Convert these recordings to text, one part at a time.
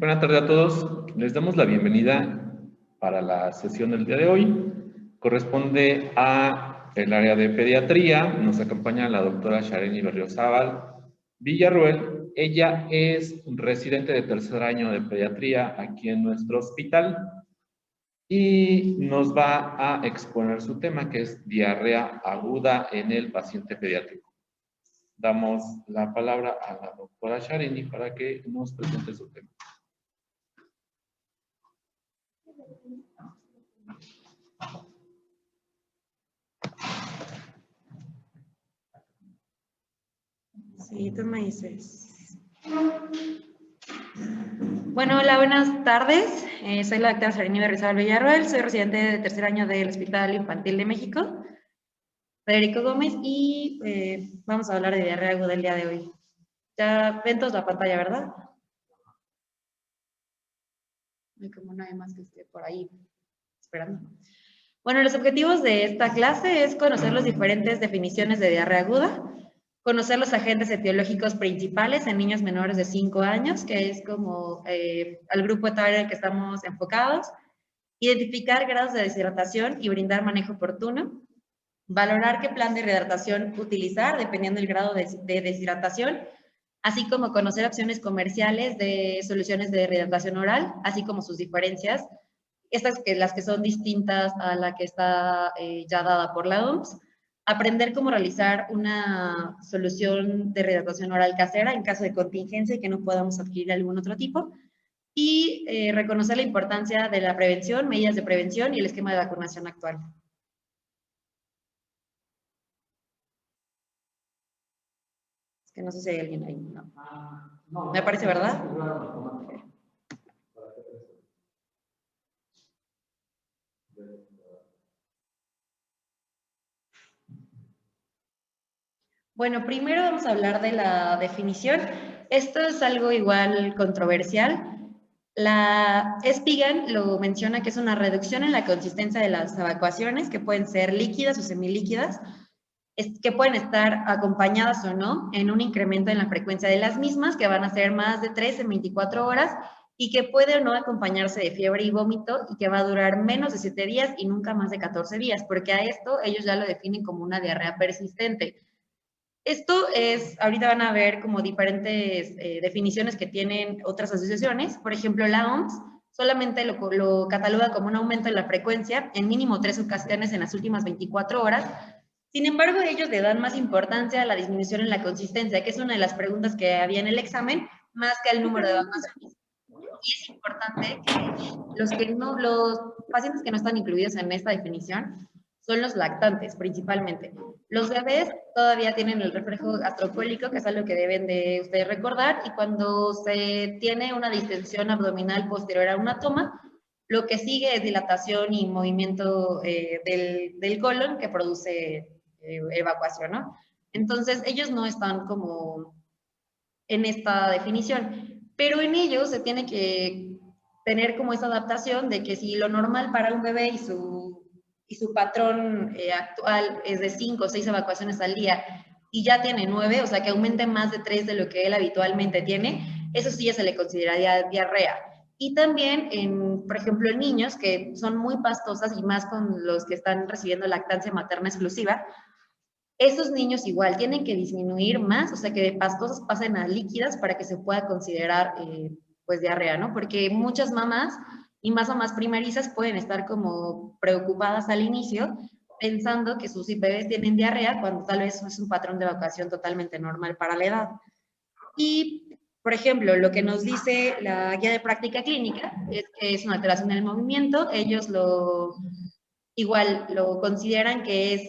Buenas tardes a todos. Les damos la bienvenida para la sesión del día de hoy. Corresponde a el área de pediatría. Nos acompaña la doctora Shareni Berriozábal Villarroel. Ella es residente de tercer año de pediatría aquí en nuestro hospital y nos va a exponer su tema, que es diarrea aguda en el paciente pediátrico. Damos la palabra a la doctora Shareni para que nos presente su tema. Sí, tú me dices. Bueno, hola, buenas tardes. Soy la doctora Shareni Berriozábal Villarroel, soy residente de tercer año del Hospital Infantil de México, Federico Gómez, y vamos a hablar de diarrea aguda el día de hoy. Ya ven todos la pantalla, ¿verdad? No hay como nadie más que esté por ahí esperando. Bueno, los objetivos de esta clase es conocer las diferentes definiciones de diarrea aguda, conocer los agentes etiológicos principales en niños menores de 5 años, que es como el grupo etario en el que estamos enfocados, identificar grados de deshidratación y brindar manejo oportuno, valorar qué plan de rehidratación utilizar dependiendo del grado de deshidratación, así como conocer opciones comerciales de soluciones de rehidratación oral, así como sus diferencias, las que son distintas a la que está ya dada por la OMS, aprender cómo realizar una solución de rehidratación oral casera en caso de contingencia y que no podamos adquirir algún otro tipo, y reconocer la importancia de la prevención, medidas de prevención y el esquema de vacunación actual. Es que no sé si hay alguien ahí. No. Me parece, ¿verdad? Bueno, primero vamos a hablar de la definición. Esto es algo igual controversial. La Spigan lo menciona que es una reducción en la consistencia de las evacuaciones, que pueden ser líquidas o semilíquidas, que pueden estar acompañadas o no en un incremento en la frecuencia de las mismas, que van a ser más de 3 en 24 horas, y que puede o no acompañarse de fiebre y vómito, y que va a durar menos de 7 días y nunca más de 14 días, porque a esto ellos ya lo definen como una diarrea persistente. Esto es, ahorita van a ver como diferentes definiciones que tienen otras asociaciones. Por ejemplo, la OMS solamente lo cataloga como un aumento en la frecuencia en mínimo 3 ocasiones en las últimas 24 horas. Sin embargo, ellos le dan más importancia a la disminución en la consistencia, que es una de las preguntas que había en el examen, más que al número de evacuaciones. Y es importante que los pacientes que no están incluidos en esta definición son los lactantes, principalmente. Los bebés todavía tienen el reflejo gastrocólico, que es algo que deben de ustedes recordar, y cuando se tiene una distensión abdominal posterior a una toma, lo que sigue es dilatación y movimiento del colon que produce evacuación, ¿no? Entonces, ellos no están como en esta definición, pero en ellos se tiene que tener como esa adaptación de que si lo normal para un bebé y su patrón actual es de 5 o 6 evacuaciones al día y ya tiene 9, o sea que aumente más de 3 de lo que él habitualmente tiene, eso sí ya se le consideraría diarrea. Y también, por ejemplo, en niños que son muy pastosas y más con los que están recibiendo lactancia materna exclusiva, esos niños igual tienen que disminuir más, o sea, que de pastosas pasen a líquidas para que se pueda considerar, pues, diarrea, ¿no? Porque muchas mamás y más mamás primerizas pueden estar como preocupadas al inicio, pensando que sus bebés tienen diarrea, cuando tal vez es un patrón de evacuación totalmente normal para la edad. Y, por ejemplo, lo que nos dice la guía de práctica clínica es que es una alteración en el movimiento. Ellos igual lo consideran que es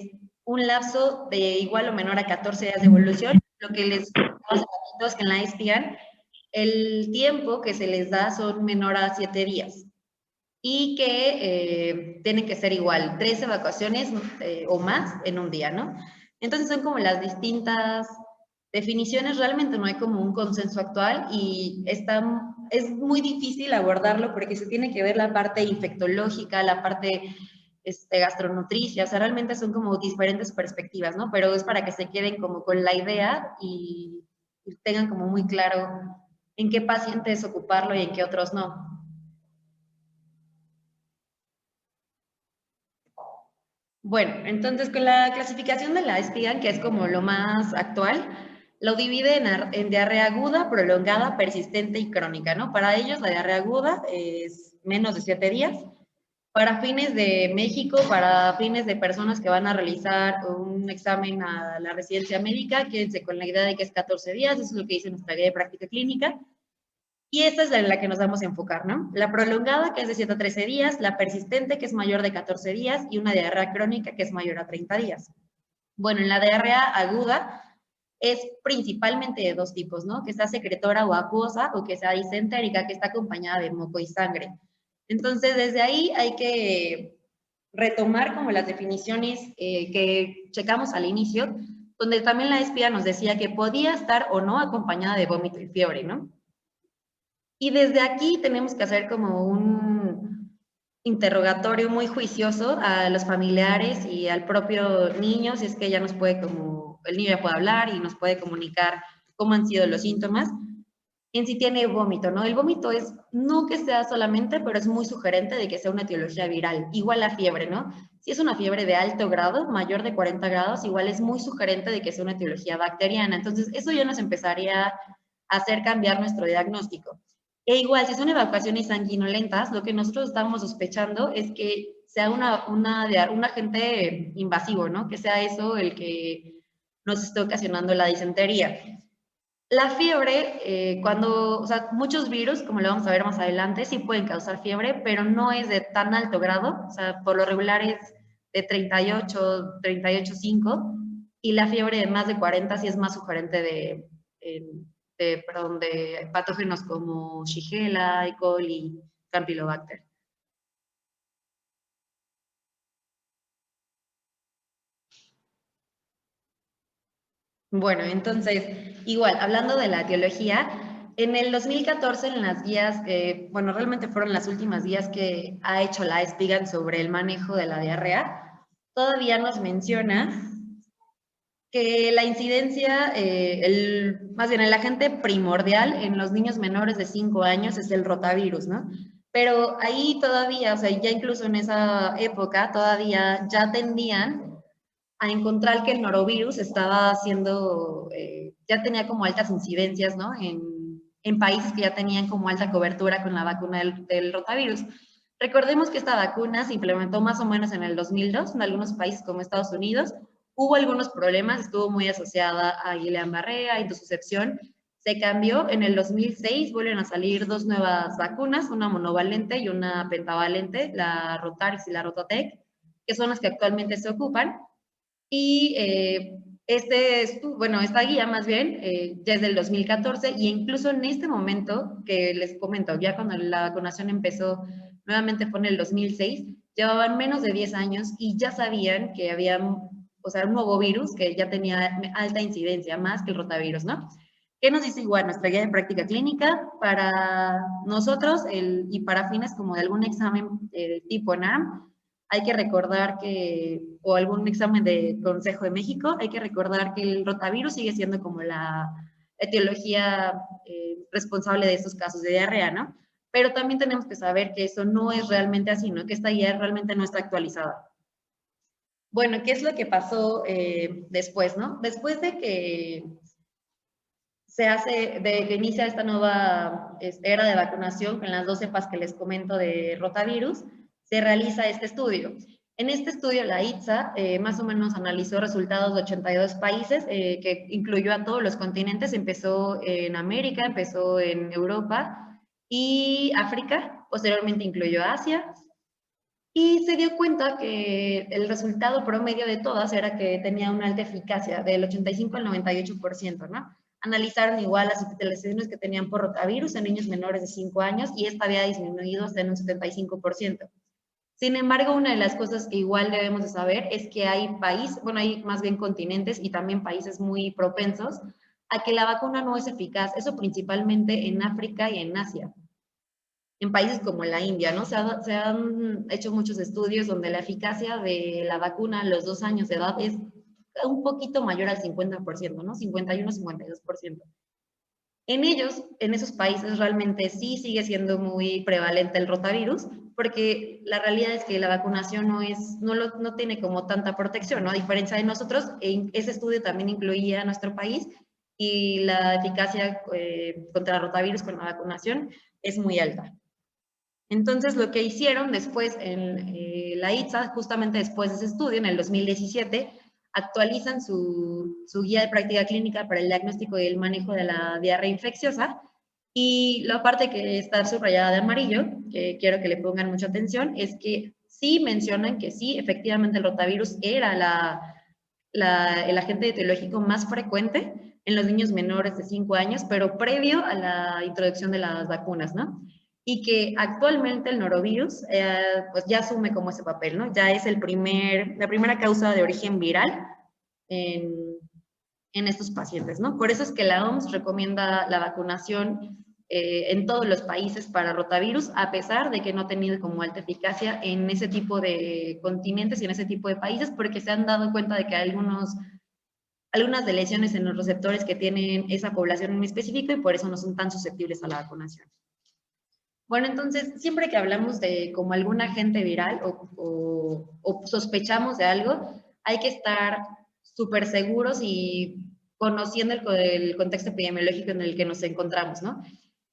un lapso de igual o menor a 14 días de evolución. Lo que les hace es que en la SPIAN el tiempo que se les da son menor a 7 días y que tienen que ser igual 3 evacuaciones o más en un día, ¿no? Entonces son como las distintas definiciones. Realmente no hay como un consenso actual y es muy difícil abordarlo porque se tiene que ver la parte infectológica, la parte gastronutricia, o sea, realmente son como diferentes perspectivas, ¿no? Pero es para que se queden como con la idea y tengan como muy claro en qué pacientes ocuparlo y en qué otros no. Bueno, entonces con la clasificación de la Spigan, que es como lo más actual, lo divide en diarrea aguda, prolongada, persistente y crónica, ¿no? Para ellos la diarrea aguda es menos de 7 días. Para fines de México, para fines de personas que van a realizar un examen a la residencia médica, quédense con la idea de que es 14 días, eso es lo que dice nuestra guía de práctica clínica. Y esta es en la que nos vamos a enfocar, ¿no? La prolongada, que es de 7 a 13 días, la persistente, que es mayor de 14 días, y una diarrea crónica, que es mayor a 30 días. Bueno, en la diarrea aguda es principalmente de dos tipos, ¿no? Que está secretora o acuosa, o que sea disentérica, que está acompañada de moco y sangre. Entonces, desde ahí hay que retomar como las definiciones que checamos al inicio, donde también la espía nos decía que podía estar o no acompañada de vómito y fiebre, ¿no? Y desde aquí tenemos que hacer como un interrogatorio muy juicioso a los familiares y al propio niño, si es que ya nos puede como, el niño ya puede hablar y nos puede comunicar cómo han sido los síntomas, en si tiene vómito, ¿no? El vómito es, no que sea solamente, pero es muy sugerente de que sea una etiología viral, igual la fiebre, ¿no? Si es una fiebre de alto grado, mayor de 40 grados, igual es muy sugerente de que sea una etiología bacteriana. Entonces, eso ya nos empezaría a hacer cambiar nuestro diagnóstico. E igual, si son evacuaciones sanguinolentas, lo que nosotros estamos sospechando es que sea un agente invasivo, ¿no? Que sea eso el que nos esté ocasionando la disentería. La fiebre, o sea, muchos virus, como lo vamos a ver más adelante, sí pueden causar fiebre, pero no es de tan alto grado, o sea, por lo regular es de 38, 38,5, y la fiebre de más de 40 sí es más sugerente de patógenos como Shigella, E. coli, Campylobacter. Bueno, entonces, igual, hablando de la etiología, en el 2014, en las guías, bueno, realmente fueron las últimas guías que ha hecho la Spigan sobre el manejo de la diarrea, todavía nos menciona que la incidencia, más bien el agente primordial en los niños menores de 5 años es el rotavirus, ¿no? Pero ahí todavía, o sea, ya incluso en esa época, todavía ya tendían a encontrar que el norovirus estaba haciendo, ya tenía como altas incidencias, ¿no? En países que ya tenían como alta cobertura con la vacuna del rotavirus. Recordemos que esta vacuna se implementó más o menos en el 2002 en algunos países como Estados Unidos. Hubo algunos problemas, estuvo muy asociada a Guillain-Barré, a intususcepción. Se cambió, en el 2006 vuelven a salir dos nuevas vacunas, una monovalente y una pentavalente, la Rotarix y la Rototec, que son las que actualmente se ocupan. Y esta guía más bien, ya es del 2014 y incluso en este momento que les comento, ya cuando la vacunación empezó, nuevamente fue en el 2006, llevaban menos de 10 años y ya sabían que había, o sea, un nuevo virus que ya tenía alta incidencia, más que el rotavirus, ¿no? ¿Qué nos dice igual nuestra guía de práctica clínica? Para nosotros y para fines como de algún examen tipo NAM, hay que recordar que, o algún examen de Consejo de México, hay que recordar que el rotavirus sigue siendo como la etiología responsable de estos casos de diarrea, ¿no? Pero también tenemos que saber que eso no es realmente así, ¿no? Que esta guía realmente no está actualizada. Bueno, ¿qué es lo que pasó después, no? Después de que de que inicia esta nueva era de vacunación con las dos cepas que les comento de rotavirus, se realiza este estudio. En este estudio, la ITSA más o menos analizó resultados de 82 países, que incluyó a todos los continentes, empezó en América, empezó en Europa y África, posteriormente incluyó Asia, y se dio cuenta que el resultado promedio de todas era que tenía una alta eficacia, del 85 al 98%, ¿no? Analizaron igual las hospitalizaciones que tenían por rotavirus en niños menores de 5 años y esta había disminuido hasta en un 75%. Sin embargo, una de las cosas que igual debemos de saber es que hay hay más bien continentes y también países muy propensos a que la vacuna no es eficaz, eso principalmente en África y en Asia. En países como la India, ¿no? Se han hecho muchos estudios donde la eficacia de la vacuna a los 2 años de edad es un poquito mayor al 50%, ¿no? 51, 52%. En esos países realmente sí sigue siendo muy prevalente el rotavirus, porque la realidad es que la vacunación no tiene como tanta protección, ¿no? A diferencia de nosotros, ese estudio también incluía a nuestro país y la eficacia contra el rotavirus con la vacunación es muy alta. Entonces, lo que hicieron después en la ITSA, justamente después de ese estudio, en el 2017, actualizan su guía de práctica clínica para el diagnóstico y el manejo de la diarrea infecciosa. Y la parte que está subrayada de amarillo, que quiero que le pongan mucha atención, es que sí mencionan que sí, efectivamente el rotavirus era el agente etiológico más frecuente en los niños menores de 5 años, pero previo a la introducción de las vacunas, ¿no? Y que actualmente el norovirus pues ya asume como ese papel, ¿no? Ya es la primera causa de origen viral en, en estos pacientes, ¿no? Por eso es que la OMS recomienda la vacunación en todos los países para rotavirus, a pesar de que no ha tenido como alta eficacia en ese tipo de continentes y en ese tipo de países, porque se han dado cuenta de que hay algunas de lesiones en los receptores que tienen esa población en específico y por eso no son tan susceptibles a la vacunación. Bueno, entonces, siempre que hablamos de como algún agente viral o sospechamos de algo, hay que estar súper seguros y conociendo el contexto epidemiológico en el que nos encontramos, ¿no?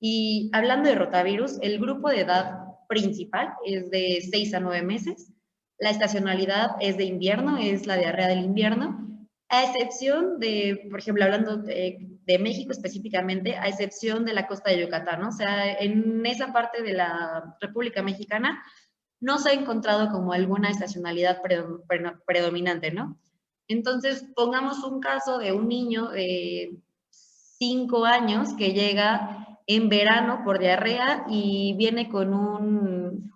Y hablando de rotavirus, el grupo de edad principal es de 6 a 9 meses. La estacionalidad es de invierno, es la diarrea del invierno, a excepción de, por ejemplo, hablando de México específicamente, a excepción de la costa de Yucatán, ¿no? O sea, en esa parte de la República Mexicana no se ha encontrado como alguna estacionalidad predominante, ¿no? Entonces, pongamos un caso de un niño de 5 años que llega en verano por diarrea y viene con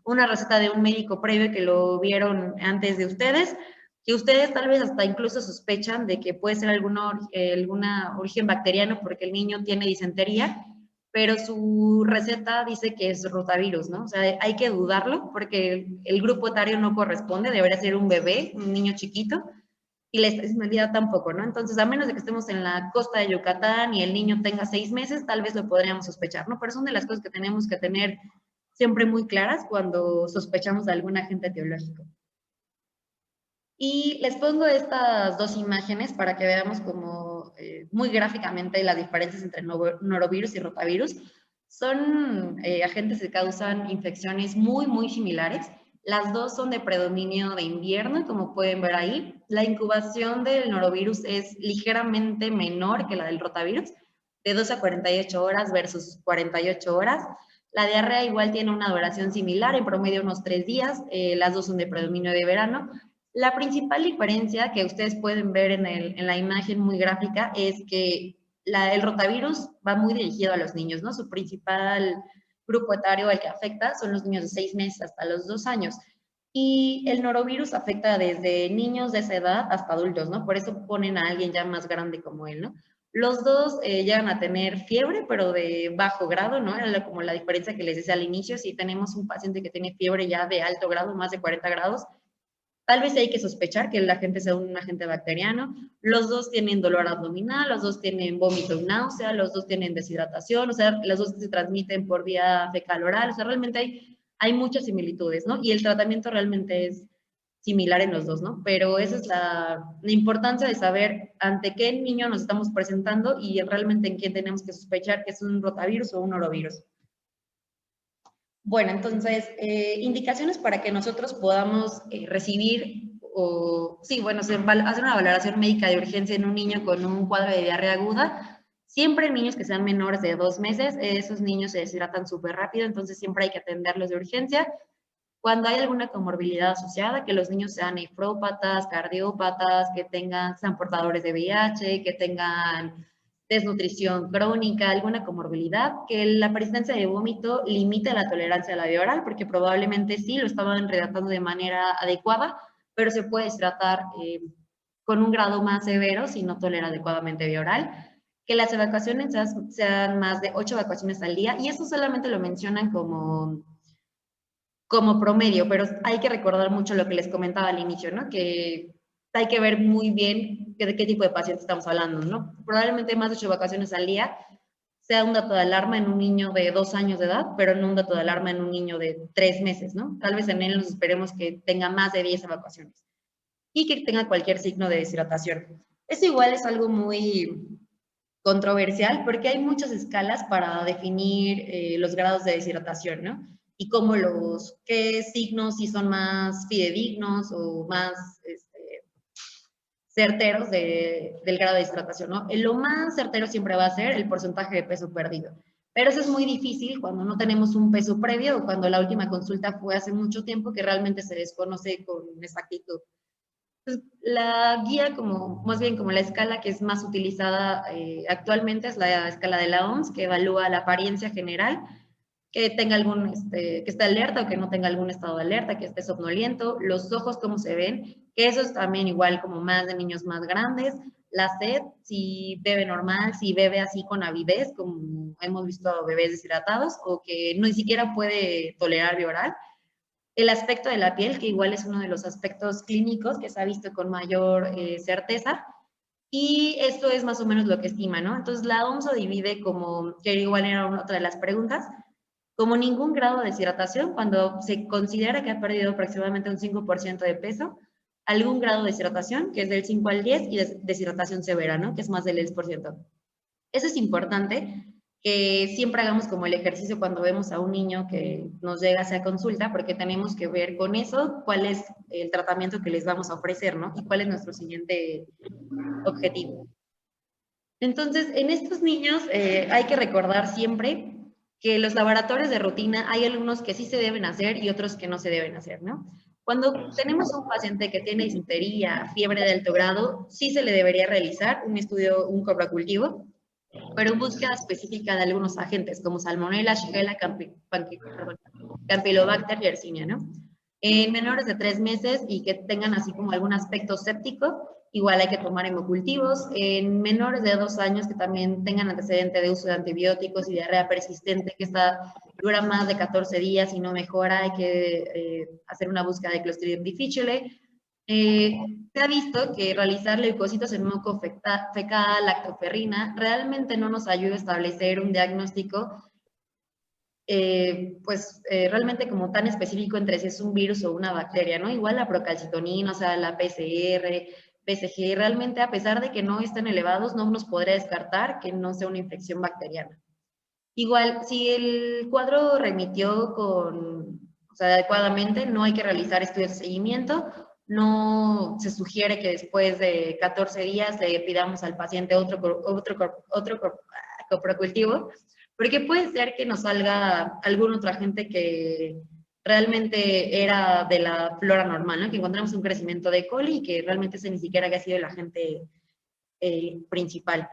una receta de un médico previo que lo vieron antes de ustedes, que ustedes tal vez hasta incluso sospechan de que puede ser alguna origen bacteriano porque el niño tiene disentería, pero su receta dice que es rotavirus, ¿no? O sea, hay que dudarlo porque el grupo etario no corresponde, debería ser un bebé, un niño chiquito, y la estacionalidad tampoco, ¿no? Entonces, a menos de que estemos en la costa de Yucatán y el niño tenga 6 meses, tal vez lo podríamos sospechar, ¿no? Pero son de las cosas que tenemos que tener siempre muy claras cuando sospechamos de algún agente etiológico. Y les pongo estas dos imágenes para que veamos como muy gráficamente las diferencias entre norovirus y rotavirus. Son agentes que causan infecciones muy, muy similares. Las dos son de predominio de invierno, como pueden ver ahí. La incubación del norovirus es ligeramente menor que la del rotavirus, de 2 a 48 horas versus 48 horas. La diarrea igual tiene una duración similar, en promedio unos 3 días. Las dos son de predominio de verano. La principal diferencia que ustedes pueden ver en la imagen muy gráfica es que el rotavirus va muy dirigido a los niños, ¿no? Su principal grupo etario al que afecta son los niños de 6 meses hasta los 2 años. Y el norovirus afecta desde niños de esa edad hasta adultos, ¿no? Por eso ponen a alguien ya más grande como él, ¿no? Los dos llegan a tener fiebre, pero de bajo grado, ¿no? Era como la diferencia que les decía al inicio. Si tenemos un paciente que tiene fiebre ya de alto grado, más de 40 grados, tal vez hay que sospechar que el agente sea un agente bacteriano. Los dos tienen dolor abdominal, los dos tienen vómito y náusea, los dos tienen deshidratación, o sea, los dos se transmiten por vía fecal-oral, o sea, realmente hay muchas similitudes, ¿no? Y el tratamiento realmente es similar en los dos, ¿no? Pero esa es la importancia de saber ante qué niño nos estamos presentando y realmente en quién tenemos que sospechar que es un rotavirus o un norovirus. Bueno, entonces, indicaciones para que nosotros podamos recibir hacer una valoración médica de urgencia en un niño con un cuadro de diarrea aguda. Siempre en niños que sean menores de 2 meses, esos niños se deshidratan súper rápido, entonces siempre hay que atenderlos de urgencia. Cuando hay alguna comorbilidad asociada, que los niños sean nefrópatas, cardiópatas, que sean portadores de VIH, que tengan desnutrición crónica, alguna comorbilidad, que la persistencia de vómito limite la tolerancia a la vía oral, porque probablemente sí lo estaban redactando de manera adecuada, pero se puede tratar con un grado más severo si no tolera adecuadamente vía oral. Que las evacuaciones sean más de 8 evacuaciones al día, y esto solamente lo mencionan como promedio, pero hay que recordar mucho lo que les comentaba al inicio, ¿no? Que hay que ver muy bien de qué tipo de paciente estamos hablando, ¿no? Probablemente más de 8 evacuaciones al día sea un dato de alarma en un niño de 2 años de edad, pero no un dato de alarma en un niño de 3 meses, ¿no? Tal vez en él nos esperemos que tenga más de 10 evacuaciones y que tenga cualquier signo de deshidratación. Eso igual es algo muy controversial porque hay muchas escalas para definir los grados de deshidratación, ¿no? Y cómo qué signos si son más fidedignos o más certeros del grado de deshidratación, ¿no? Lo más certero siempre va a ser el porcentaje de peso perdido. Pero eso es muy difícil cuando no tenemos un peso previo o cuando la última consulta fue hace mucho tiempo que realmente se desconoce con exactitud. Entonces, la guía, más bien como la escala que es más utilizada actualmente es la escala de la OMS, que evalúa la apariencia general, que tenga que esté alerta o que no tenga algún estado de alerta, que esté somnoliento, los ojos cómo se ven, que eso es también igual como más de niños más grandes, la sed, si bebe normal, si bebe así con avidez, como hemos visto a bebés deshidratados, o que ni siquiera puede tolerar bioral. El aspecto de la piel, que igual es uno de los aspectos clínicos que se ha visto con mayor certeza, y esto es más o menos lo que estima, ¿no? Entonces la OMS lo divide como, que igual era otra de las preguntas, como ningún grado de deshidratación, cuando se considera que ha perdido aproximadamente un 5% de peso, algún grado de deshidratación, que es del 5 al 10, y deshidratación severa, ¿no? Que es más del 10%. Eso es importante, que siempre hagamos como el ejercicio cuando vemos a un niño que nos llega hacia consulta, porque tenemos que ver con eso cuál es el tratamiento que les vamos a ofrecer, ¿no? Y cuál es nuestro siguiente objetivo. Entonces, en estos niños hay que recordar siempre que los laboratorios de rutina hay algunos que sí se deben hacer y otros que no se deben hacer, ¿no? Cuando tenemos un paciente que tiene disentería, fiebre de alto grado, sí se le debería realizar un estudio, un coprocultivo, pero en búsqueda específica de algunos agentes como Salmonella, Shigella, Campylobacter, Yersinia, ¿no? En menores de 3 meses y que tengan así como algún aspecto séptico, igual hay que tomar hemocultivos. En menores de 2 años que también tengan antecedente de uso de antibióticos y diarrea persistente que dura más de 14 días y no mejora, hay que hacer una búsqueda de Clostridium difficile. Se ha visto que realizar leucocitos en moco fecal, lactoferrina, realmente no nos ayuda a establecer un diagnóstico realmente como tan específico entre si es un virus o una bacteria, ¿no? Igual la procalcitonina, o sea, la PCR, PSG, realmente a pesar de que no estén elevados, no nos podría descartar que no sea una infección bacteriana. Igual, si el cuadro remitió adecuadamente, no hay que realizar estudios de seguimiento, no se sugiere que después de 14 días le pidamos al paciente otro coprocultivo, porque puede ser que nos salga algún otro agente que realmente era de la flora normal, ¿no? Que encontramos un crecimiento de coli y que realmente ese ni siquiera había sido el agente principal.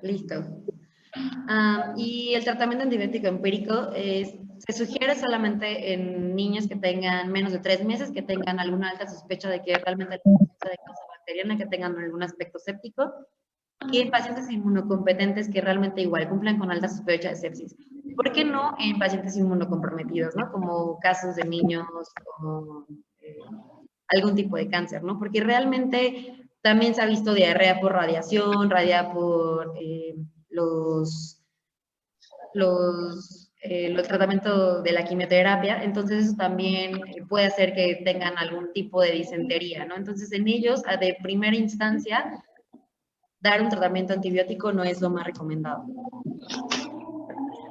Listo. Y el tratamiento antibiótico empírico se sugiere solamente en niños que tengan menos de 3 meses, que tengan alguna alta sospecha de que realmente hay una de causa bacteriana, que tengan algún aspecto séptico, y en pacientes inmunocompetentes que realmente igual cumplan con alta sospecha de sepsis. ¿Por qué no en pacientes inmunocomprometidos, ¿no? Como casos de niños o algún tipo de cáncer, ¿no? Porque realmente también se ha visto diarrea por radiación, por los tratamientos de la quimioterapia, entonces eso también puede hacer que tengan algún tipo de disentería, ¿no? Entonces en ellos, de primera instancia, dar un tratamiento antibiótico no es lo más recomendado.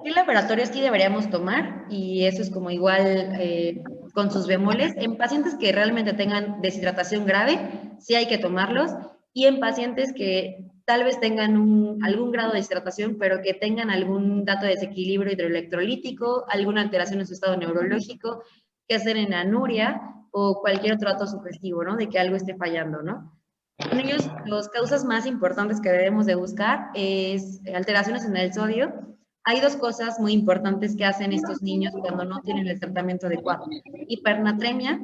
¿Qué laboratorios sí deberíamos tomar? Y eso es como igual con sus bemoles. En pacientes que realmente tengan deshidratación grave, sí hay que tomarlos. Y en pacientes que tal vez tengan algún grado de deshidratación, pero que tengan algún dato de desequilibrio hidroelectrolítico, alguna alteración en su estado neurológico, que sea en anuria o cualquier otro dato sugestivo, ¿no? De que algo esté fallando, ¿no? En ellos, las causas más importantes que debemos de buscar es alteraciones en el sodio. Hay 2 cosas muy importantes que hacen estos niños cuando no tienen el tratamiento adecuado. Hipernatremia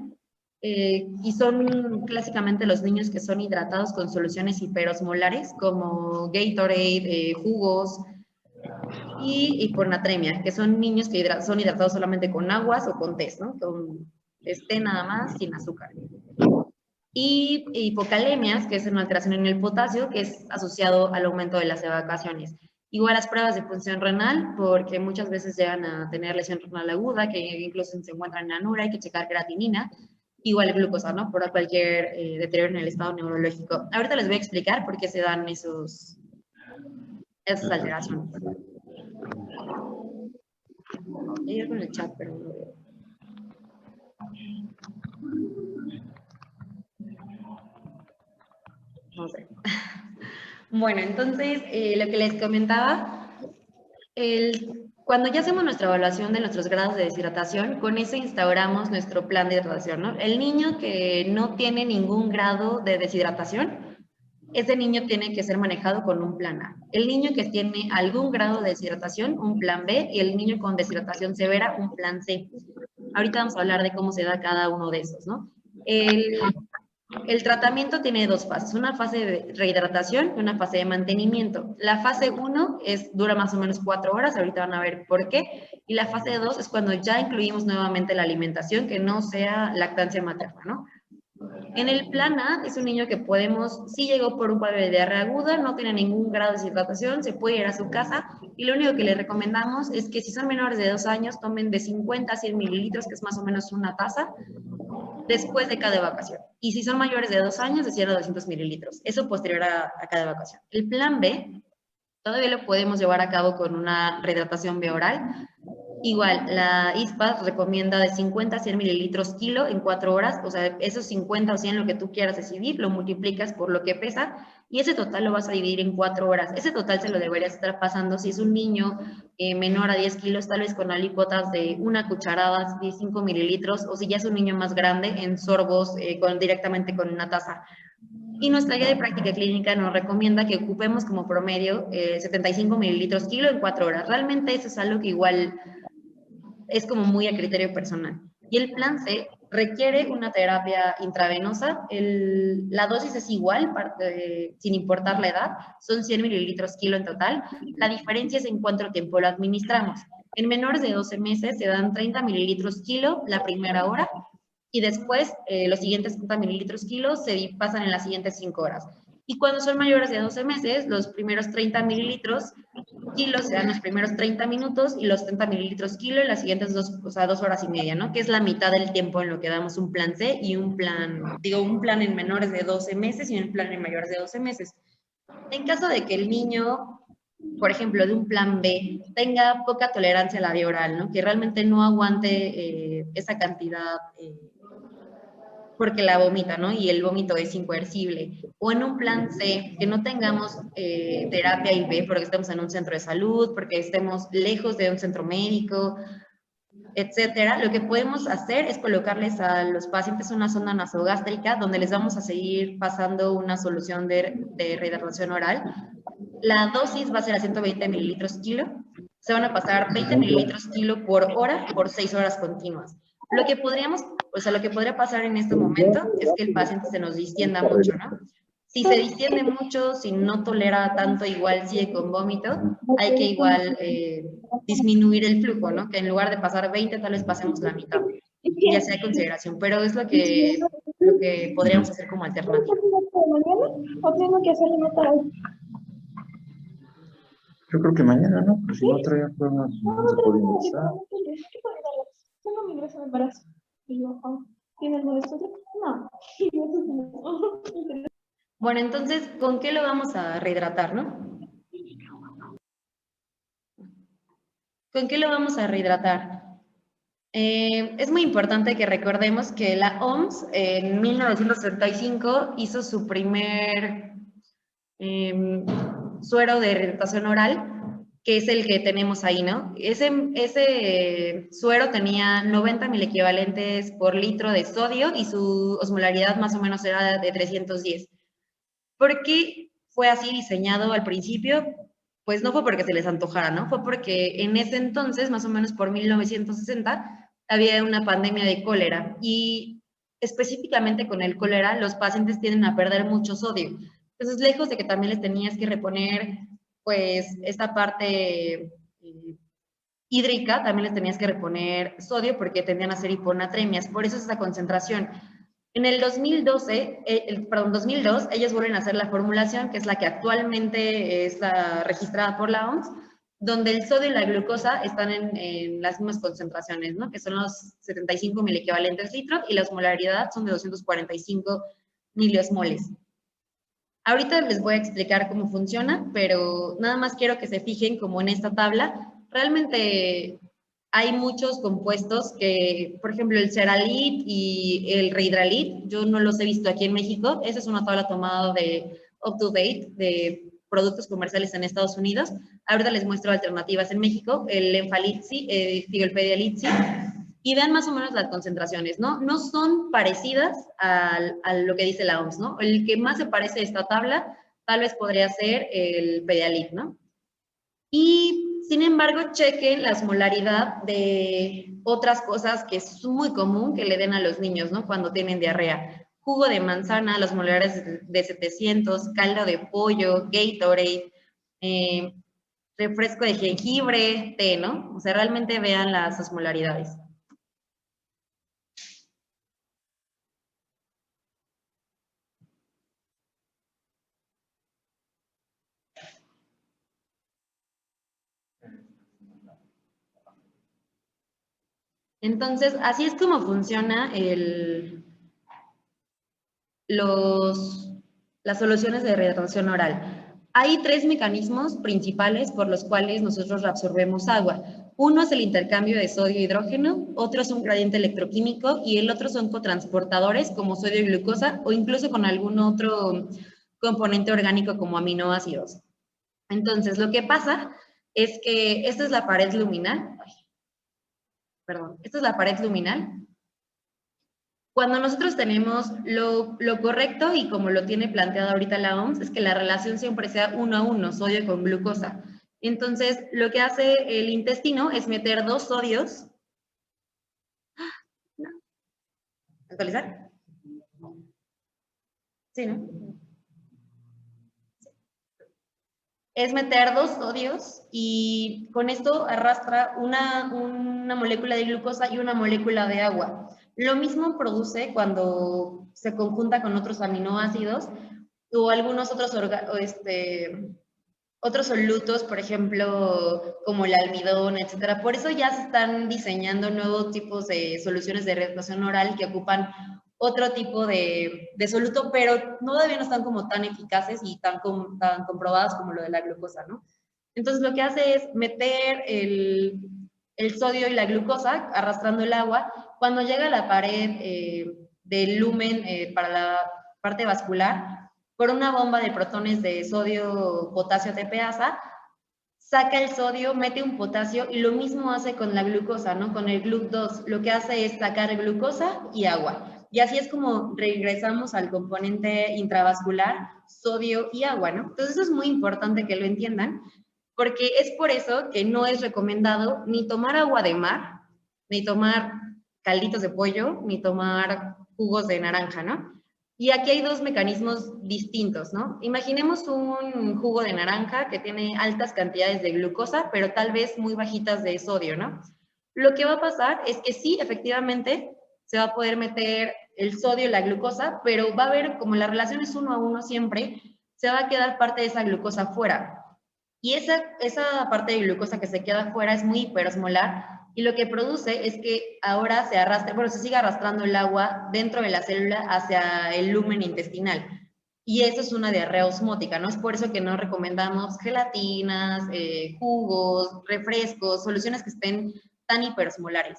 y son clásicamente los niños que son hidratados con soluciones hiperosmolares como Gatorade, jugos y hiponatremia, que son niños que son hidratados solamente con aguas o con té, ¿no? Con té nada más, sin azúcar. Y hipocalemias, que es una alteración en el potasio, que es asociado al aumento de las evacuaciones. Igual las pruebas de función renal, porque muchas veces llegan a tener lesión renal aguda, que incluso se encuentran en anura, hay que checar creatinina, igual glucosa, ¿no? Por cualquier deterioro en el estado neurológico. Ahorita les voy a explicar por qué se dan esas alteraciones. Hay algo en el chat, pero no lo veo. No sé. Bueno, entonces, lo que les comentaba, cuando ya hacemos nuestra evaluación de nuestros grados de deshidratación, con eso instauramos nuestro plan de hidratación, ¿no? El niño que no tiene ningún grado de deshidratación, ese niño tiene que ser manejado con un plan A. El niño que tiene algún grado de deshidratación, un plan B, y el niño con deshidratación severa, un plan C. Ahorita vamos a hablar de cómo se da cada uno de esos, ¿no? El tratamiento tiene dos fases, una fase de rehidratación y una fase de mantenimiento. La fase 1 dura más o menos 4 horas, ahorita van a ver por qué, y la fase 2 es cuando ya incluimos nuevamente la alimentación, que no sea lactancia materna, ¿no? En el plan A es un niño que sí llegó por un cuadro de diarrea aguda, no tiene ningún grado de deshidratación, se puede ir a su casa, y lo único que le recomendamos es que si son menores de 2 años, tomen de 50 a 100 mililitros, que es más o menos una taza, después de cada evacuación. Y si son mayores de 2 años, de 100 a 200 mililitros. Eso posterior a cada evacuación. El plan B todavía lo podemos llevar a cabo con una rehidratación vía oral. Igual, la ISPA recomienda de 50 a 100 mililitros kilo en 4 horas, o sea, esos 50 o 100 lo que tú quieras decidir, lo multiplicas por lo que pesa, y ese total lo vas a dividir en 4 horas. Ese total se lo deberías estar pasando si es un niño menor a 10 kilos, tal vez con alícuotas de una cucharada de 5 mililitros, o si ya es un niño más grande, en sorbos directamente con una taza. Y nuestra guía de práctica clínica nos recomienda que ocupemos como promedio 75 mililitros kilo en 4 horas. Realmente eso es algo que igual es como muy a criterio personal. Y el plan C requiere una terapia intravenosa. La dosis es igual, sin importar la edad, son 100 mililitros kilo en total. La diferencia es en cuánto tiempo lo administramos. En menores de 12 meses se dan 30 mililitros kilo la primera hora y después los siguientes 30 mililitros kilo se pasan en las siguientes 5 horas. Y cuando son mayores de 12 meses, los primeros 30 mililitros kilo se dan los primeros 30 minutos y los 30 mililitros kilo en las siguientes 2 horas y media, ¿no? Que es la mitad del tiempo en lo que damos un plan C y un plan en menores de 12 meses y un plan en mayores de 12 meses. En caso de que el niño, por ejemplo, de un plan B, tenga poca tolerancia a la vía oral, ¿no? Que realmente no aguante esa cantidad porque la vomita, ¿no? Y el vómito es incoercible. O en un plan C, que no tengamos terapia IV porque estemos en un centro de salud, porque estemos lejos de un centro médico, etcétera. Lo que podemos hacer es colocarles a los pacientes una sonda nasogástrica donde les vamos a seguir pasando una solución de rehidratación oral. La dosis va a ser a 120 mililitros kilo. Se van a pasar 20 mililitros kilo por hora por 6 horas continuas. Lo que podría pasar en este momento es que el paciente se nos distienda mucho, ¿no? Si se distiende mucho, si no tolera tanto, igual sigue con vómito, hay que igual disminuir el flujo, ¿no? Que en lugar de pasar 20, tal vez pasemos la mitad. Ya sea consideración, pero es lo que podríamos hacer como alternativa. ¿O tengo que hacerlo nota hoy? Yo creo que mañana, ¿no? Pero si no traía pruebas, no se puede ingresar. Tengo mi ingreso de embarazo. Y yo, ¿tiene algún estudio? No. Bueno, entonces, ¿con qué lo vamos a rehidratar, no? ¿Con qué lo vamos a rehidratar? Es muy importante que recordemos que la OMS en 1965 hizo su primer suero de rehidratación oral, que es el que tenemos ahí, ¿no? Ese suero tenía 90 milequivalentes por litro de sodio y su osmolaridad más o menos era de 310. ¿Por qué fue así diseñado al principio? Pues no fue porque se les antojara, ¿no? Fue porque en ese entonces, más o menos por 1960, había una pandemia de cólera y específicamente con el cólera, los pacientes tienden a perder mucho sodio. Entonces, lejos de que también les tenías que reponer, pues, esta parte hídrica, también les tenías que reponer sodio porque tendían a ser hiponatremias. Por eso es esa concentración. En el 2012, 2002, ellos vuelven a hacer la formulación, que es la que actualmente está registrada por la OMS, donde el sodio y la glucosa están en las mismas concentraciones, ¿no? Que son los 75 miliequivalentes litros y la osmolaridad son de 245 miliosmoles. Ahorita les voy a explicar cómo funciona, pero nada más quiero que se fijen como en esta tabla. Realmente hay muchos compuestos que, por ejemplo, el Ceralit y el Reidralit, yo no los he visto aquí en México. Esa es una tabla tomada de UpToDate, de productos comerciales en Estados Unidos. Ahorita les muestro alternativas en México, el Enfalitzi, el Pedialitzi, y vean más o menos las concentraciones, ¿no? No son parecidas a lo que dice la OMS, ¿no? El que más se parece a esta tabla tal vez podría ser el Pedialit, ¿no? Y, sin embargo, chequen la osmolaridad de otras cosas que es muy común que le den a los niños, ¿no? Cuando tienen diarrea. Jugo de manzana, los osmolaridades de 700, caldo de pollo, Gatorade, refresco de jengibre, té, ¿no? O sea, realmente vean las osmolaridades. Entonces, así es como funciona las soluciones de rehidratación oral. Hay 3 mecanismos principales por los cuales nosotros reabsorbemos agua. Uno es el intercambio de sodio e hidrógeno, otro es un gradiente electroquímico y el otro son cotransportadores como sodio y glucosa o incluso con algún otro componente orgánico como aminoácidos. Entonces, lo que pasa es que esta es la pared luminal. Esta es la pared luminal. Cuando nosotros tenemos lo correcto y como lo tiene planteado ahorita la OMS, es que la relación siempre sea 1 a 1, sodio con glucosa. Entonces, lo que hace el intestino es meter 2 sodios. No. ¿Actualizar? Sí, ¿no? Es meter 2 sodios y con esto arrastra una molécula de glucosa y una molécula de agua. Lo mismo produce cuando se conjunta con otros aminoácidos o algunos otros otros solutos, por ejemplo, como el almidón, etcétera. Por eso ya se están diseñando nuevos tipos de soluciones de rehidratación oral que ocupan otro tipo de soluto, pero todavía no están como tan eficaces y tan comprobadas como lo de la glucosa, ¿no? Entonces, lo que hace es meter el sodio y la glucosa arrastrando el agua. Cuando llega a la pared del lumen para la parte vascular, por una bomba de protones de sodio, potasio, TPasa, saca el sodio, mete un potasio y lo mismo hace con la glucosa, ¿no? Con el GLUT2, lo que hace es sacar glucosa y agua. Y así es como regresamos al componente intravascular, sodio y agua, ¿no? Entonces eso es muy importante que lo entiendan, porque es por eso que no es recomendado ni tomar agua de mar, ni tomar calditos de pollo, ni tomar jugos de naranja, ¿no? Y aquí hay 2 mecanismos distintos, ¿no? Imaginemos un jugo de naranja que tiene altas cantidades de glucosa, pero tal vez muy bajitas de sodio, ¿no? Lo que va a pasar es que sí, efectivamente, se va a poder meter el sodio y la glucosa, pero va a haber, como la relación es 1 a 1 siempre, se va a quedar parte de esa glucosa fuera. Y esa parte de glucosa que se queda fuera es muy hiperosmolar, y lo que produce es que ahora se sigue arrastrando el agua dentro de la célula hacia el lumen intestinal. Y eso es una diarrea osmótica, ¿no? Es por eso que no recomendamos gelatinas, jugos, refrescos, soluciones que estén tan hiperosmolares.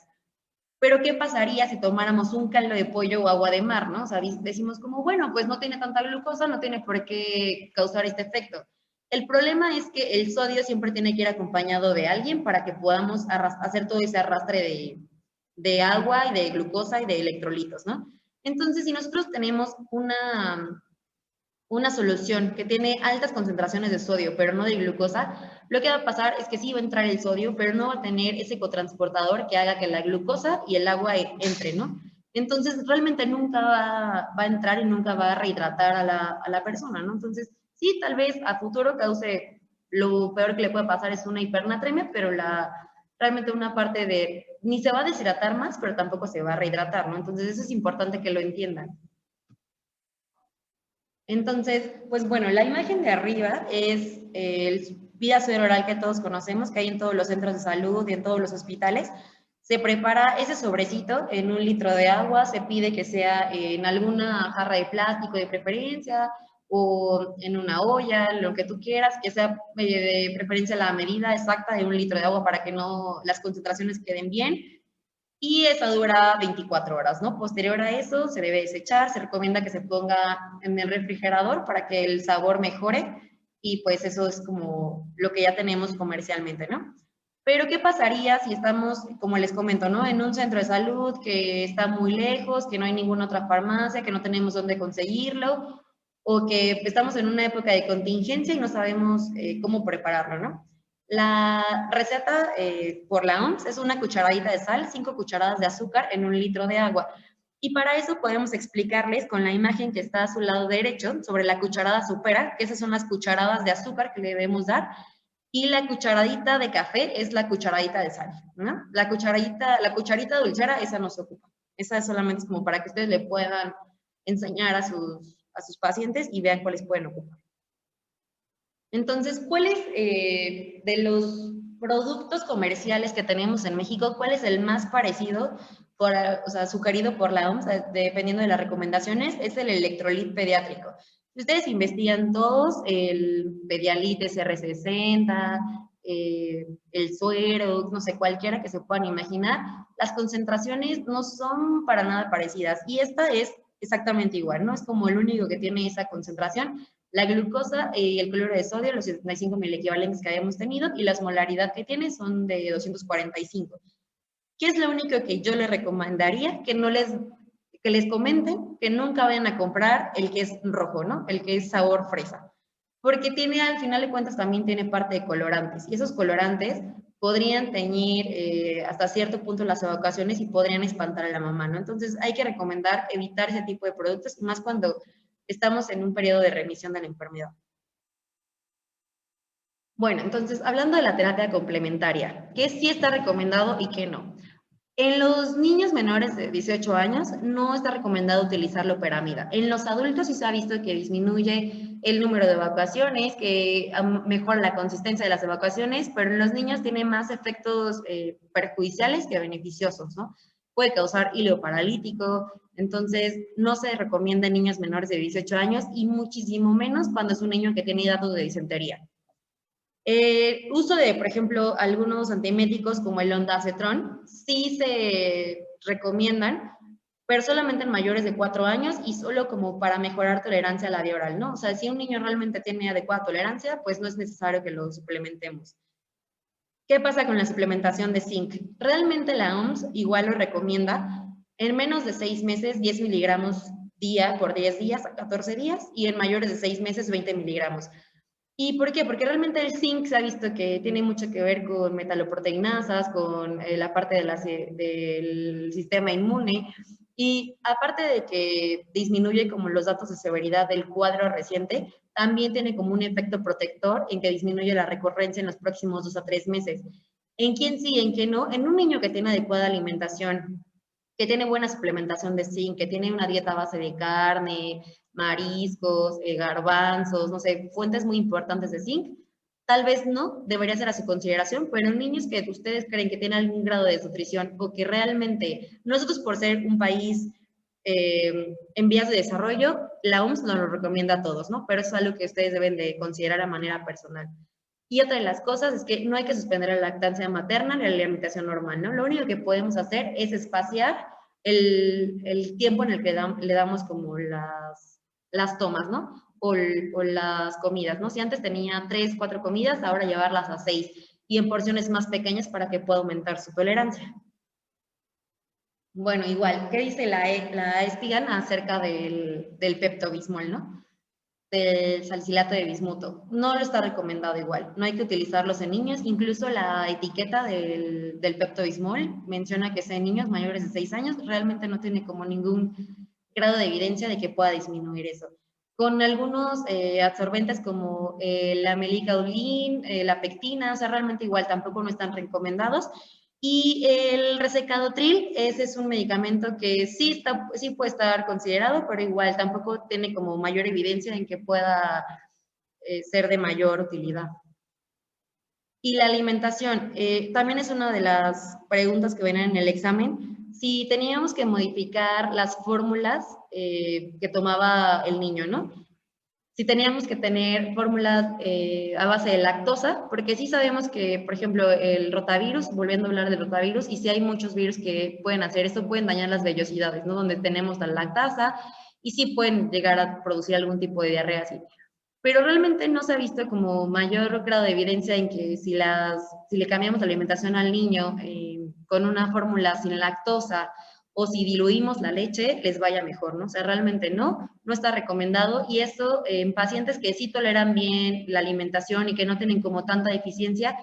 Pero ¿qué pasaría si tomáramos un caldo de pollo o agua de mar, ¿no? O sea, decimos como, bueno, pues no tiene tanta glucosa, no tiene por qué causar este efecto. El problema es que el sodio siempre tiene que ir acompañado de alguien para que podamos hacer todo ese arrastre de agua y de glucosa y de electrolitos, ¿no? Entonces, si nosotros tenemos una solución que tiene altas concentraciones de sodio, pero no de glucosa, lo que va a pasar es que sí va a entrar el sodio, pero no va a tener ese cotransportador que haga que la glucosa y el agua entre, ¿no? Entonces, realmente nunca va a entrar y nunca va a rehidratar a la persona, ¿no? Entonces, sí, tal vez a futuro cause, lo peor que le puede pasar es una hipernatremia, pero realmente una parte de, ni se va a deshidratar más, pero tampoco se va a rehidratar, ¿no? Entonces, eso es importante que lo entiendan. Entonces, pues bueno, la imagen de arriba es el vía suero oral que todos conocemos, que hay en todos los centros de salud y en todos los hospitales. Se prepara ese sobrecito en 1 litro de agua, se pide que sea en alguna jarra de plástico de preferencia o en una olla, lo que tú quieras, que sea de preferencia la medida exacta de 1 litro de agua para que no las concentraciones queden bien. Y esa dura 24 horas, ¿no? Posterior a eso se debe desechar, se recomienda que se ponga en el refrigerador para que el sabor mejore y pues eso es como lo que ya tenemos comercialmente, ¿no? Pero ¿qué pasaría si estamos, como les comento, ¿no? En un centro de salud que está muy lejos, que no hay ninguna otra farmacia, que no tenemos dónde conseguirlo o que estamos en una época de contingencia y no sabemos cómo prepararlo, ¿no? La receta por la OMS es 1 cucharadita de sal, 5 cucharadas de azúcar en 1 litro de agua. Y para eso podemos explicarles con la imagen que está a su lado derecho sobre la cucharada supera, que esas son las cucharadas de azúcar que le debemos dar, y la cucharadita de café es la cucharadita de sal, ¿no? La cucharita dulcera, esa no se ocupa. Esa solamente es como para que ustedes le puedan enseñar a sus pacientes y vean cuáles pueden ocupar. Entonces, ¿cuáles de los productos comerciales que tenemos en México, cuál es el más parecido, o sea, sugerido por la OMS, dependiendo de las recomendaciones, es el electrolit pediátrico? Si ustedes investigan todos, el Pedialit SR60, el suero, no sé, cualquiera que se puedan imaginar, las concentraciones no son para nada parecidas. Y esta es exactamente igual, ¿no? Es como el único que tiene esa concentración. La glucosa y el cloruro de sodio, los 75 miliequivalentes que habíamos tenido, y la osmolaridad que tiene son de 245. ¿Qué es lo único que yo les recomendaría? Que les comenten que nunca vayan a comprar el que es rojo, ¿no? El que es sabor fresa. Porque tiene, al final de cuentas, también tiene parte de colorantes. Y esos colorantes podrían teñir hasta cierto punto las evacuaciones y podrían espantar a la mamá, ¿no? Entonces hay que recomendar evitar ese tipo de productos, más cuando estamos en un periodo de remisión de la enfermedad. Bueno, entonces, hablando de la terapia complementaria, ¿qué sí está recomendado y qué no? En los niños menores de 18 años no está recomendado utilizar loperamida. En los adultos sí se ha visto que disminuye el número de evacuaciones, que mejora la consistencia de las evacuaciones, pero en los niños tiene más efectos perjudiciales que beneficiosos, ¿no? Puede causar hilo paralítico, entonces no se recomienda en niños menores de 18 años y muchísimo menos cuando es un niño que tiene datos de disentería. Uso de, por ejemplo, algunos antieméticos como el ondansetron sí se recomiendan, pero solamente en mayores de 4 años y solo como para mejorar tolerancia a la vía oral, ¿no? O sea, si un niño realmente tiene adecuada tolerancia, pues no es necesario que lo suplementemos. ¿Qué pasa con la suplementación de zinc? Realmente la OMS igual lo recomienda en menos de 6 meses 10 miligramos día por 10 días a 14 días y en mayores de 6 meses 20 miligramos. ¿Y por qué? Porque realmente el zinc se ha visto que tiene mucho que ver con metaloproteinasas, con la parte del sistema inmune, y aparte de que disminuye como los datos de severidad del cuadro reciente, también tiene como un efecto protector en que disminuye la recurrencia en los próximos 2 a 3 meses. ¿En quién sí, en quién no? En un niño que tiene adecuada alimentación, que tiene buena suplementación de zinc, que tiene una dieta a base de carne, mariscos, garbanzos, no sé, fuentes muy importantes de zinc, tal vez no, debería ser a su consideración, pero en niños que ustedes creen que tienen algún grado de desnutrición o que realmente, nosotros por ser un país en vías de desarrollo, la OMS nos lo recomienda a todos, ¿no? Pero eso es algo que ustedes deben de considerar a manera personal. Y otra de las cosas es que no hay que suspender la lactancia materna ni la alimentación normal, ¿no? Lo único que podemos hacer es espaciar el tiempo en el que le damos como las tomas, ¿no? O las comidas, ¿no? Si antes tenía 3, 4 comidas, ahora llevarlas a 6 y en porciones más pequeñas para que pueda aumentar su tolerancia. Bueno, igual, ¿qué dice la Espigan acerca del Pepto-Bismol, no? del salicilato de bismuto. No lo está recomendado igual, no hay que utilizarlos en niños, incluso la etiqueta del Pepto-Bismol menciona que es en niños mayores de 6 años, realmente no tiene como ningún grado de evidencia de que pueda disminuir eso. Con algunos absorbentes como la melicaolin, la pectina, o sea, realmente igual tampoco no están recomendados. Y el resecadotril, ese es un medicamento que sí puede estar considerado, pero igual tampoco tiene como mayor evidencia en que pueda ser de mayor utilidad. Y la alimentación, también es una de las preguntas que vienen en el examen. Si teníamos que modificar las fórmulas que tomaba el niño, ¿no? Si teníamos que tener fórmulas a base de lactosa, porque sí sabemos que, por ejemplo, el rotavirus, volviendo a hablar del rotavirus, y sí hay muchos virus que pueden hacer esto, pueden dañar las vellosidades, ¿no? Donde tenemos la lactasa, y sí pueden llegar a producir algún tipo de diarrea así. Pero realmente no se ha visto como mayor grado de evidencia en que si le cambiamos la alimentación al niño con una fórmula sin lactosa o si diluimos la leche, les vaya mejor, ¿no? O sea, realmente no está recomendado y esto en pacientes que sí toleran bien la alimentación y que no tienen como tanta deficiencia,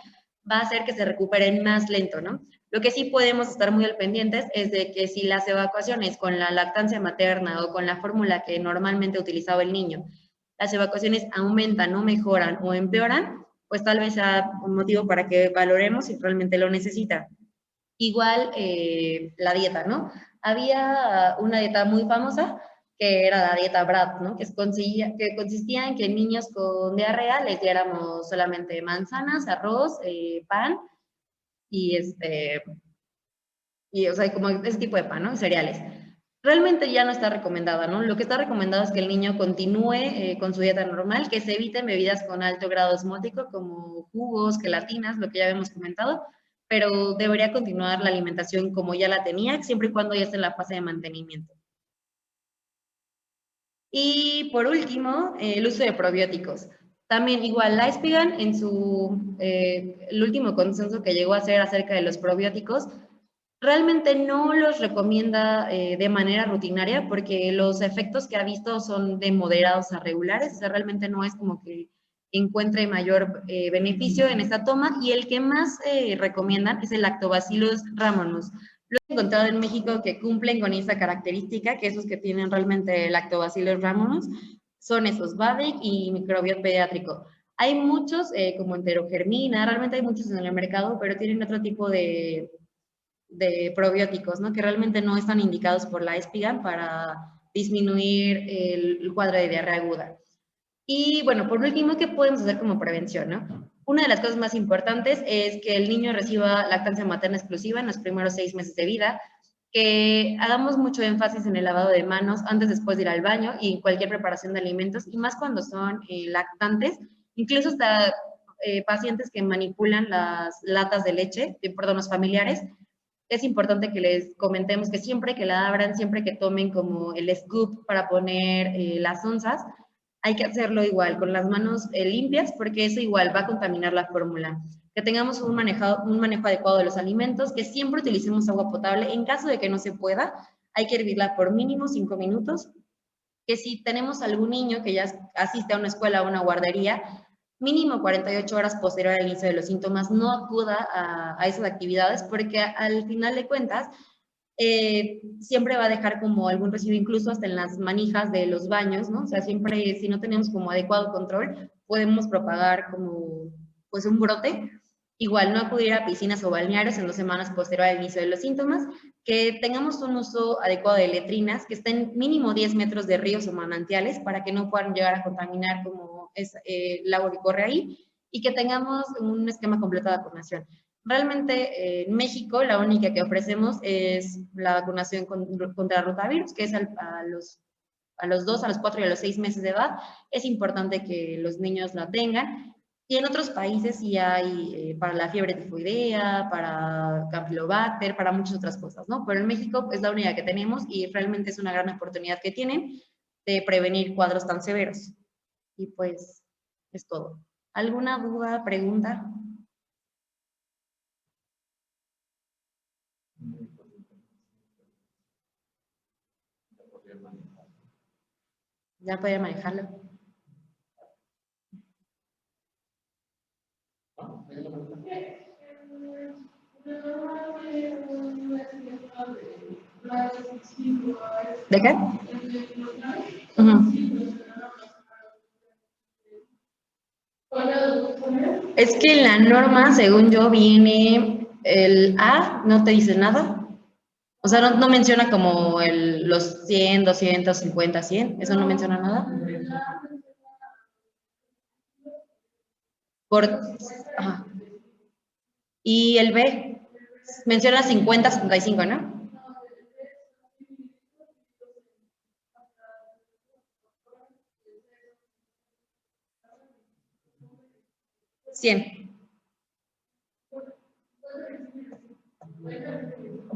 va a hacer que se recuperen más lento, ¿no? Lo que sí podemos estar muy al pendientes es de que si las evacuaciones con la lactancia materna o con la fórmula que normalmente utilizaba el niño, las evacuaciones aumentan, no mejoran o empeoran, pues tal vez sea un motivo para que valoremos si realmente lo necesita. Igual la dieta, ¿no? Había una dieta muy famosa que era la dieta Brad, ¿no? Que consistía en que niños con diarrea les diéramos solamente manzanas, arroz, pan y o sea, como ese tipo de pan, ¿no? Cereales. Realmente ya no está recomendada, ¿no? Lo que está recomendado es que el niño continúe con su dieta normal, que se eviten bebidas con alto grado osmótico como jugos, gelatinas, lo que ya habíamos comentado, pero debería continuar la alimentación como ya la tenía, siempre y cuando ya esté en la fase de mantenimiento. Y por último, el uso de probióticos. También igual la Espigan en el último consenso que llegó a hacer acerca de los probióticos, realmente no los recomienda de manera rutinaria porque los efectos que ha visto son de moderados a regulares, o sea, realmente no es como que encuentre mayor beneficio en esta toma y el que más recomiendan es el Lactobacillus rhamnosus. Lo he encontrado en México que cumplen con esa característica, que esos que tienen realmente el Lactobacillus rhamnosus son esos Babic y microbiota pediátrico. Hay muchos como enterogermina, realmente hay muchos en el mercado, pero tienen otro tipo de probióticos, ¿no? Que realmente no están indicados por la Espigan para disminuir el cuadro de diarrea aguda. Y bueno, por último, ¿qué podemos hacer como prevención, no? Una de las cosas más importantes es que el niño reciba lactancia materna exclusiva en los primeros 6 meses de vida, que hagamos mucho énfasis en el lavado de manos antes, después de ir al baño y en cualquier preparación de alimentos, y más cuando son lactantes, incluso hasta pacientes que manipulan las latas de leche, perdón, los familiares, es importante que les comentemos que siempre que la abran, siempre que tomen como el scoop para poner las onzas, hay que hacerlo igual, con las manos limpias, porque eso igual va a contaminar la fórmula. Que tengamos un manejo adecuado de los alimentos, que siempre utilicemos agua potable. En caso de que no se pueda, hay que hervirla por mínimo 5 minutos. Que si tenemos algún niño que ya asiste a una escuela o una guardería, mínimo 48 horas posterior al inicio de los síntomas, no acuda a esas actividades porque al final de cuentas siempre va a dejar como algún residuo, incluso hasta en las manijas de los baños, ¿no? O sea, siempre si no tenemos como adecuado control, podemos propagar como pues un brote. Igual, no acudir a piscinas o balnearios en 2 semanas posterior al inicio de los síntomas, que tengamos un uso adecuado de letrinas, que estén mínimo 10 metros de ríos o manantiales para que no puedan llegar a contaminar como es el agua que corre ahí, y que tengamos un esquema completo de vacunación. Realmente en México la única que ofrecemos es la vacunación contra rotavirus, que es a los 2, a los 4 y a los 6 meses de edad. Es importante que los niños la tengan. Y en otros países sí hay para la fiebre tifoidea, para Campylobacter, para muchas otras cosas, ¿no? Pero en México es la única que tenemos y realmente es una gran oportunidad que tienen de prevenir cuadros tan severos. Y pues es todo. ¿Alguna duda, pregunta? Ya podía manejarlo. ¿De qué? Ujú. Es que en la norma, según yo, viene el A, no te dice nada. O sea, no menciona como los 100, 250, 100. Eso no menciona nada. Ajá. Y el B menciona 50, 75, ¿no? $100.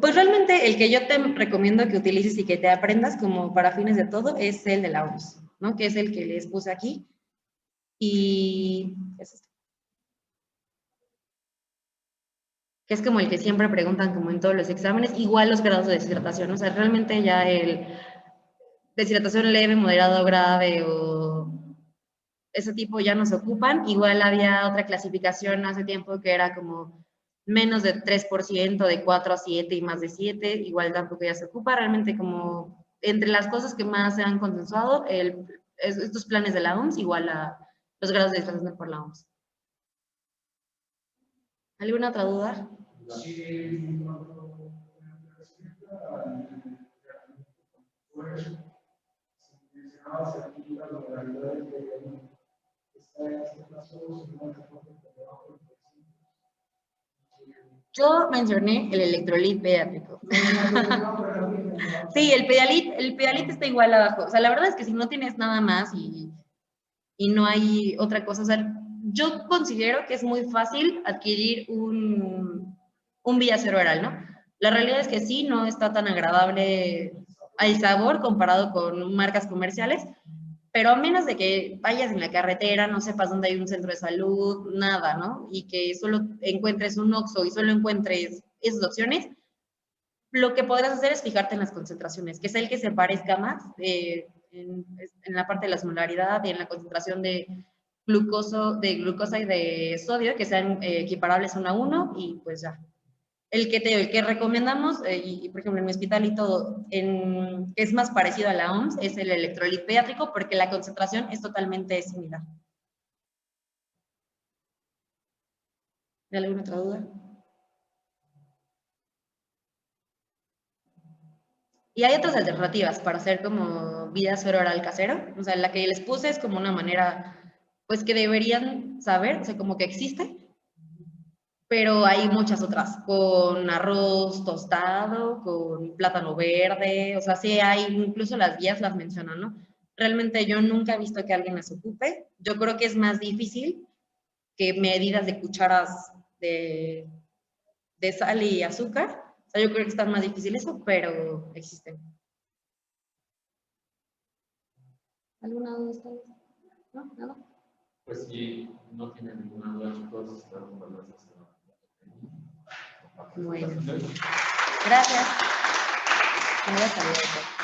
Pues realmente el que yo te recomiendo que utilices y que te aprendas como para fines de todo es el de la OMS, ¿no? Que es el que les puse aquí. Y es este. Que es como el que siempre preguntan como en todos los exámenes, igual los grados de deshidratación, o sea, realmente ya el deshidratación leve, moderado, grave o ese tipo ya no se ocupan. Igual había otra clasificación hace tiempo que era como menos de 3%, de 4 a 7 y más de 7, igual tampoco ya se ocupa. Realmente como entre las cosas que más se han consensuado, estos planes de la OMS, igual a los grados de deshidratación por la OMS. ¿Alguna otra duda? Sí. Yo mencioné el electrolit pediátrico. Sí, el pedialit está igual abajo. O sea, la verdad es que si no tienes nada más y no hay otra cosa, o sea, yo considero que es muy fácil adquirir un Villacero oral, ¿no? La realidad es que sí, no está tan agradable al sabor comparado con marcas comerciales, pero a menos de que vayas en la carretera, no sepas dónde hay un centro de salud, nada, ¿no? Y que solo encuentres un Oxxo y solo encuentres esas opciones, lo que podrás hacer es fijarte en las concentraciones, que es el que se parezca más en la parte de la osmolaridad y en la concentración de glucosa y de sodio, que sean equiparables 1 a 1 y pues ya. El que recomendamos, y por ejemplo en mi hospital y todo, es más parecido a la OMS, es el electrolit pediátrico porque la concentración es totalmente similar. ¿Hay alguna otra duda? Y hay otras alternativas para hacer como Villacero oral casero. O sea, la que les puse es como una manera, pues que deberían saber, o sea, como que existe, pero hay muchas otras, con arroz tostado, con plátano verde, o sea, sí hay, incluso las guías las mencionan, ¿no? Realmente yo nunca he visto que alguien las ocupe. Yo creo que es más difícil que medidas de cucharas de sal y azúcar. O sea, yo creo que está más difícil eso, pero existen. ¿Alguna duda de ustedes? ¿No? ¿Nada? Pues si no tienen ninguna duda, chicos, estamos con las Bueno. Gracias. Me voy a salir.